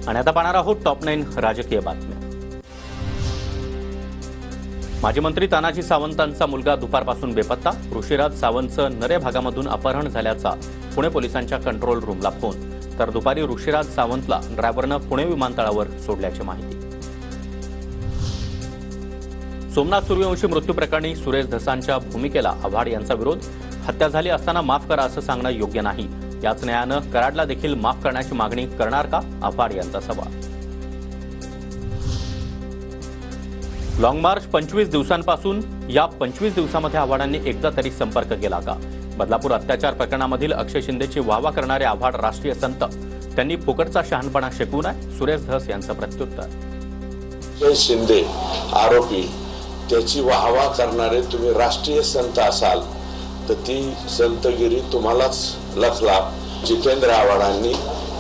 आणि आता पाहणार आहोत टॉप 9 राजकीय बातम्या। माजी मंत्री तानाजी सावंतांचा मुलगा दुपारपासून बेपत्ता। ऋषीराज सावंतचं नरे भागामधून अपहरण झाल्याचा पुणे पोलिसांच्या कंट्रोल रूमला फोन। तर दुपारी ऋषीराज सावंतला ड्रायव्हरनं पुणे विमानतळावर सोडल्याची माहिती। सोमनाथ सूर्यवंशी मृत्यू प्रकरणी सुरेश धसांच्या भूमिकेला आव्हाड यांचा विरोध। हत्या झाली असताना माफ करा असं सांगणं योग्य नाही। याच न्यायानं कराडला देखील माफ करण्याची मागणी करणार का, आव्हाड यांचा सवाल। लॉंग मार्च 25 दिवसांपासून या 25 दिवसांमध्ये आव्हाडांनी एकदा तरी संपर्क केला का? बदलापूर अत्याचार प्रकरणामधील अक्षय शिंदेची वाहवा करणारे आव्हाड राष्ट्रीय संत, त्यांनी फुकटचा शहाणपणा शिकवू नये, सुरेश धस यांचं प्रत्युत्तर। अक्षय शिंदे आरोपी, त्याची वाहवा करणारे तुम्ही राष्ट्रीय संत असाल तर ती संतगिरी तुम्हालाच लखला। जितेंद्र आव्हाडांनी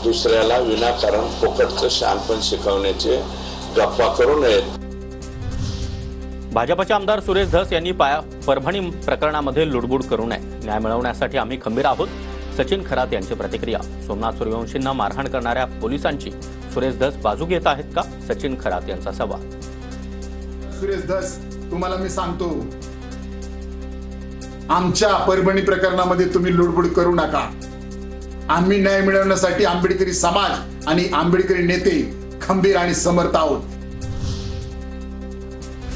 दुसऱ्याला विनाकारण फुकटचं शहाणपण शिकवण्याचे गप्पा करू नयेत। भाजपचे आमदार सुरेश धस यांनी परभणी प्रकरणामध्ये लुडबुड करू नये, न्याय मिळवण्यासाठी आम्ही खंबीर आहोत, सचिन खरात यांची प्रतिक्रिया। सोमनाथ सूर्यवंशींना मारहाण करणाऱ्या पोलिसांची सुरेश धस बाजू घेत आहेत का, सचिन खरात यांचा सवाल। सुरेश धस, तुम्हाला मी सांगतो, आमच्या परभणी प्रकरणामध्ये तुम्ही लुडबुड करू नका। आम्ही न्याय मिळवण्यासाठी आंबेडकरी समाज आणि आंबेडकरी नेते खंबीर आणि समर्थ आहोत।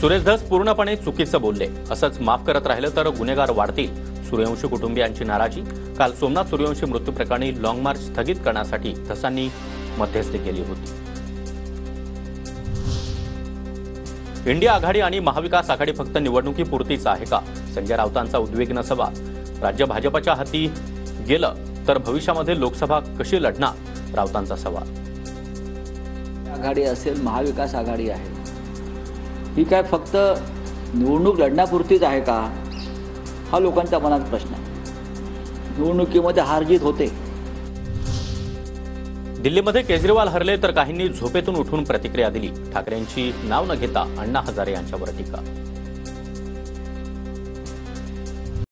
सुरेश धस पूर्णपणे चुकीचं बोलले, असंच माफ करत राहिलं तर गुन्हेगार वाढतील, सूर्यवंशी कुटुंबियांची नाराजी। काल सोमनाथ सूर्यवंशी मृत्यू प्रकरणी लॉंग मार्च स्थगित करण्यासाठी धसांनी मध्यस्थी केली होती। इंडिया आघाडी आणि महाविकास आघाडी फक्त निवडणुकीपुरतीच आहे का? संजय राऊतांचा उद्विग्न सवाल। राज्य भाजपच्या हाती गेलं तर भविष्यामध्ये लोकसभा कशी लढणार, राऊतांचा सवाल। आघाडी असेल, महाविकास आघाडी आहे, ही काय फक्त निवडणूक लढण्यापुरतीच आहे का, हा लोकांच्या मनात प्रश्न आहे। निवडणुकीमध्ये हारजीत होते। दिल्लीमध्ये केजरीवाल हरले तर काहींनी झोपेतून उठून प्रतिक्रिया दिली। ठाकरेंची नाव न घेता अण्णा हजारे यांच्यावर टीका।